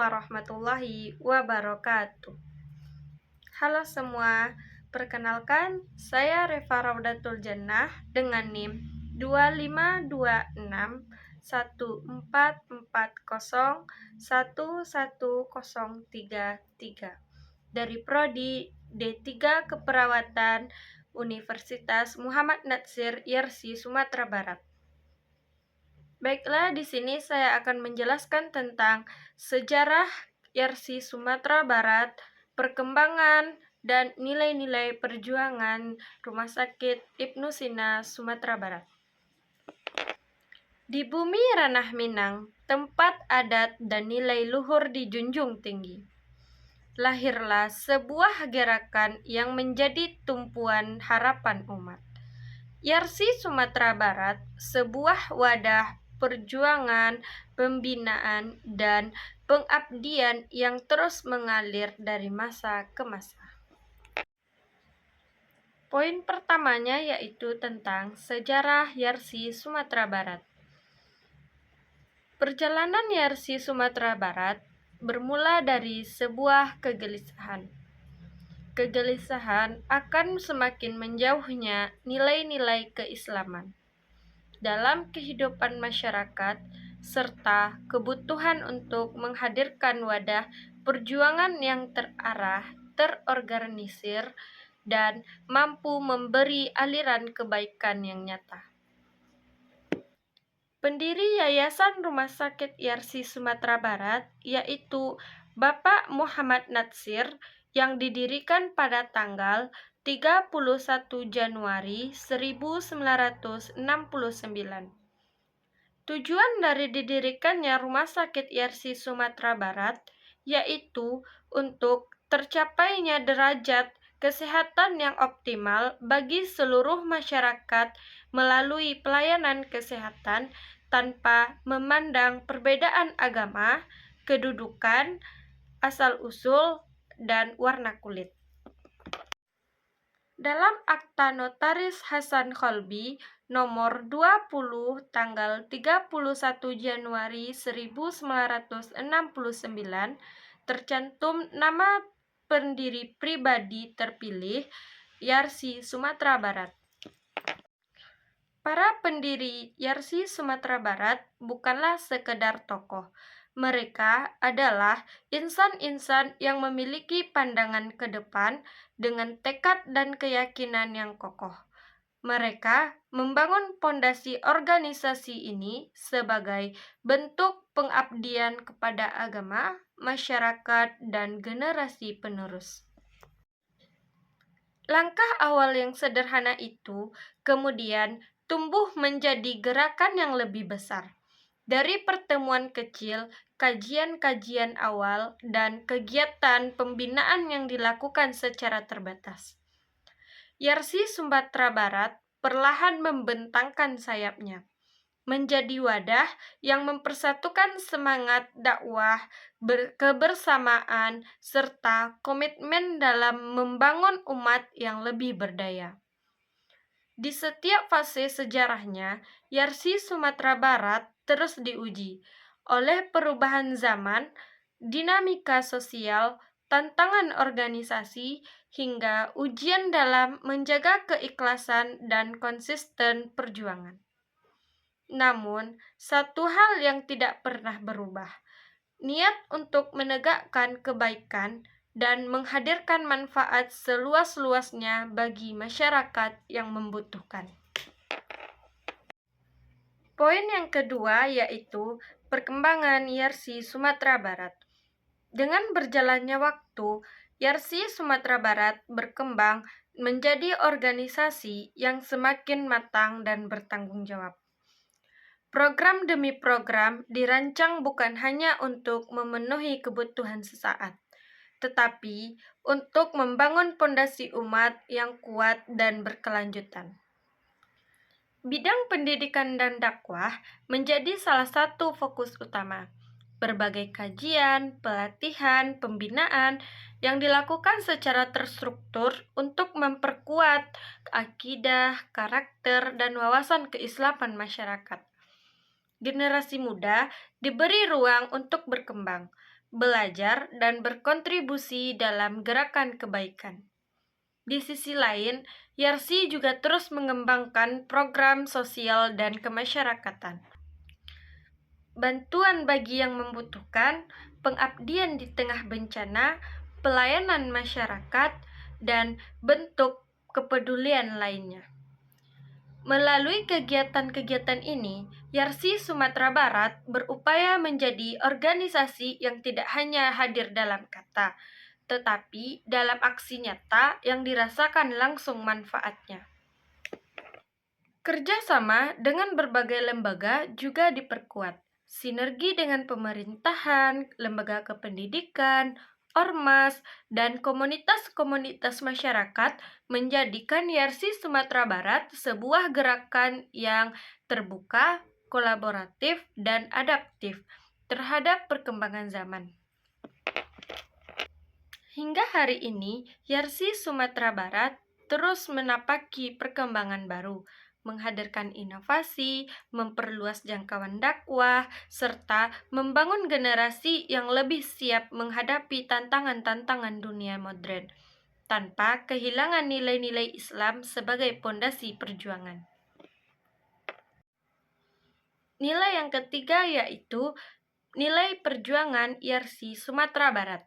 warahmatullahi wabarakatuh. Halo semua, perkenalkan saya Reva Raudatul Jannah dengan NIM 252614401133 dari Prodi D3 Keperawatan Universitas Muhammad Natsir Yarsi Sumatera Barat. Baiklah, di sini saya akan menjelaskan tentang sejarah Yarsi Sumatera Barat, perkembangan, dan nilai-nilai perjuangan Rumah Sakit Ibnu Sina Sumatera Barat. Di bumi ranah Minang, tempat adat dan nilai luhur dijunjung tinggi. Lahirlah sebuah gerakan yang menjadi tumpuan harapan umat. Yarsi Sumatera Barat, sebuah wadah perjuangan, pembinaan, dan pengabdian yang terus mengalir dari masa ke masa. Poin pertamanya yaitu tentang sejarah Yarsi Sumatera Barat. Perjalanan Yarsi Sumatera Barat bermula dari sebuah kegelisahan. Kegelisahan akan semakin menjauhnya nilai-nilai keislaman dalam kehidupan masyarakat, serta kebutuhan untuk menghadirkan wadah perjuangan yang terarah, terorganisir, dan mampu memberi aliran kebaikan yang nyata. Pendiri Yayasan Rumah Sakit Yarsi Sumatera Barat yaitu Bapak Muhammad Natsir yang didirikan pada tanggal 31 Januari 1969. Tujuan dari didirikannya Rumah Sakit Yarsi Sumatera Barat yaitu untuk tercapainya derajat kesehatan yang optimal bagi seluruh masyarakat melalui pelayanan kesehatan tanpa memandang perbedaan agama, kedudukan, asal-usul, dan warna kulit. Dalam Akta Notaris Hasan Kholbi nomor 20 tanggal 31 Januari 1969 tercantum nama pendiri pribadi terpilih Yarsi Sumatera Barat. Para pendiri Yarsi Sumatera Barat bukanlah sekedar tokoh. Mereka adalah insan-insan yang memiliki pandangan ke depan dengan tekad dan keyakinan yang kokoh. Mereka membangun pondasi organisasi ini sebagai bentuk pengabdian kepada agama, masyarakat, dan generasi penerus. Langkah awal yang sederhana itu kemudian tumbuh menjadi gerakan yang lebih besar. Dari pertemuan kecil, kajian-kajian awal, dan kegiatan pembinaan yang dilakukan secara terbatas, Yarsi Sumatera Barat perlahan membentangkan sayapnya, menjadi wadah yang mempersatukan semangat dakwah, kebersamaan, serta komitmen dalam membangun umat yang lebih berdaya. Di setiap fase sejarahnya, Yarsi Sumatera Barat terus diuji oleh perubahan zaman, dinamika sosial, tantangan organisasi, hingga ujian dalam menjaga keikhlasan dan konsisten perjuangan. Namun, satu hal yang tidak pernah berubah, niat untuk menegakkan kebaikan dan menghadirkan manfaat seluas-luasnya bagi masyarakat yang membutuhkan. Poin yang kedua yaitu perkembangan Yarsi Sumatera Barat. Dengan berjalannya waktu, Yarsi Sumatera Barat berkembang menjadi organisasi yang semakin matang dan bertanggung jawab. Program demi program dirancang bukan hanya untuk memenuhi kebutuhan sesaat, tetapi untuk membangun pondasi umat yang kuat dan berkelanjutan. Bidang pendidikan dan dakwah menjadi salah satu fokus utama. Berbagai kajian, pelatihan, pembinaan yang dilakukan secara terstruktur untuk memperkuat akidah, karakter, dan wawasan keislaman masyarakat. Generasi muda diberi ruang untuk berkembang, belajar, dan berkontribusi dalam gerakan kebaikan. Di sisi lain, Yarsi juga terus mengembangkan program sosial dan kemasyarakatan. Bantuan bagi yang membutuhkan, pengabdian di tengah bencana, pelayanan masyarakat, dan bentuk kepedulian lainnya. Melalui kegiatan-kegiatan ini, Yarsi Sumatera Barat berupaya menjadi organisasi yang tidak hanya hadir dalam kata, tetapi dalam aksi nyata yang dirasakan langsung manfaatnya. Kerjasama dengan berbagai lembaga juga diperkuat. Sinergi dengan pemerintahan, lembaga kependidikan, ormas, dan komunitas-komunitas masyarakat menjadikan Yarsi Sumatera Barat sebuah gerakan yang terbuka, kolaboratif, dan adaptif terhadap perkembangan zaman. Hingga hari ini, Yarsi Sumatera Barat terus menapaki perkembangan baru, menghadirkan inovasi, memperluas jangkauan dakwah, serta membangun generasi yang lebih siap menghadapi tantangan-tantangan dunia modern, tanpa kehilangan nilai-nilai Islam sebagai pondasi perjuangan. Nilai yang ketiga yaitu nilai perjuangan Yarsi Sumatera Barat.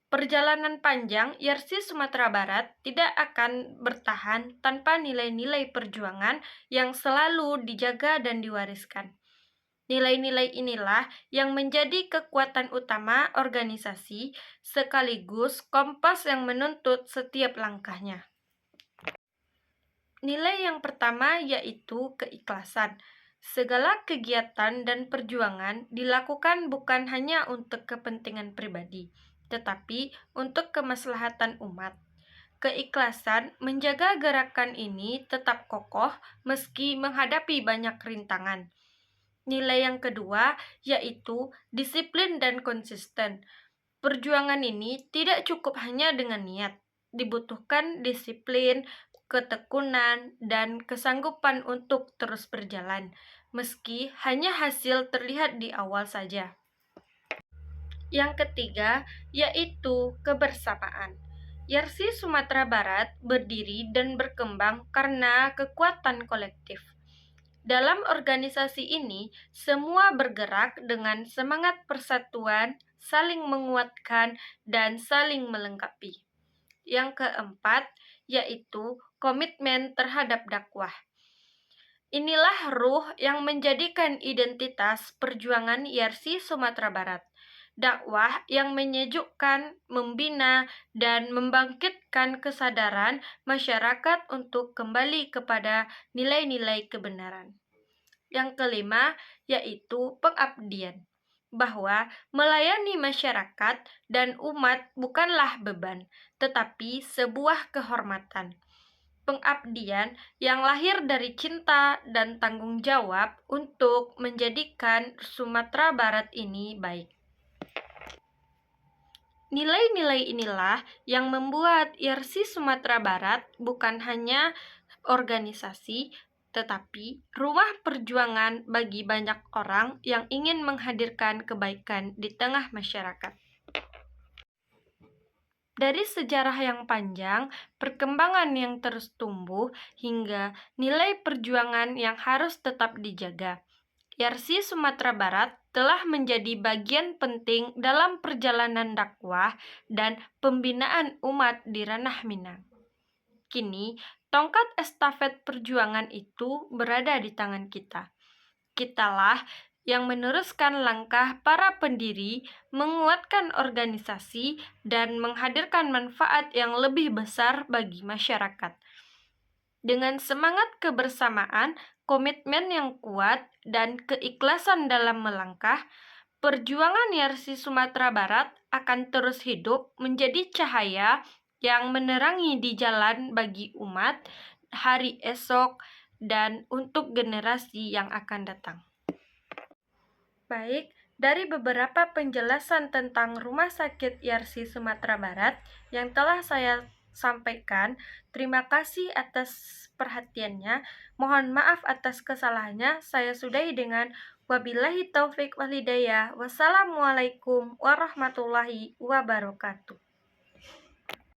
Perjalanan panjang Yarsi Sumatera Barat tidak akan bertahan tanpa nilai-nilai perjuangan yang selalu dijaga dan diwariskan. Nilai-nilai inilah yang menjadi kekuatan utama organisasi sekaligus kompas yang menuntut setiap langkahnya. Nilai yang pertama yaitu keikhlasan. Segala kegiatan dan perjuangan dilakukan bukan hanya untuk kepentingan pribadi, tetapi untuk kemaslahatan umat. Keikhlasan menjaga gerakan ini tetap kokoh meski menghadapi banyak rintangan. Nilai yang kedua yaitu disiplin dan konsisten. Perjuangan ini tidak cukup hanya dengan niat, dibutuhkan disiplin, ketekunan, dan kesanggupan untuk terus berjalan, meski hanya hasil terlihat di awal saja. Yang ketiga, yaitu kebersamaan. Yarsi Sumatera Barat berdiri dan berkembang karena kekuatan kolektif. Dalam organisasi ini, semua bergerak dengan semangat persatuan, saling menguatkan, dan saling melengkapi. Yang keempat, yaitu komitmen terhadap dakwah. Inilah ruh yang menjadikan identitas perjuangan Yarsi Sumatera Barat. Dakwah yang menyejukkan, membina, dan membangkitkan kesadaran masyarakat untuk kembali kepada nilai-nilai kebenaran. Yang kelima, yaitu pengabdian. Bahwa melayani masyarakat dan umat bukanlah beban, tetapi sebuah kehormatan. Pengabdian yang lahir dari cinta dan tanggung jawab untuk menjadikan Sumatera Barat ini baik. Nilai-nilai inilah yang membuat Yarsi Sumatera Barat bukan hanya organisasi, tetapi rumah perjuangan bagi banyak orang yang ingin menghadirkan kebaikan di tengah masyarakat. Dari sejarah yang panjang, perkembangan yang terus tumbuh, hingga nilai perjuangan yang harus tetap dijaga, Yarsi Sumatera Barat telah menjadi bagian penting dalam perjalanan dakwah dan pembinaan umat di ranah Minang. Kini, tongkat estafet perjuangan itu berada di tangan kita. Kitalah yang meneruskan langkah para pendiri, menguatkan organisasi, dan menghadirkan manfaat yang lebih besar bagi masyarakat. Dengan semangat kebersamaan, komitmen yang kuat, dan keikhlasan dalam melangkah, perjuangan Yarsi Sumatera Barat akan terus hidup menjadi cahaya yang menerangi di jalan bagi umat, hari esok, dan untuk generasi yang akan datang. Baik, dari beberapa penjelasan tentang Rumah Sakit Yarsi Sumatera Barat yang telah saya sampaikan, terima kasih atas perhatiannya. Mohon maaf atas kesalahannya. Saya sudahi dengan Wabillahi taufik wal hidayah. Wassalamualaikum warahmatullahi wabarakatuh.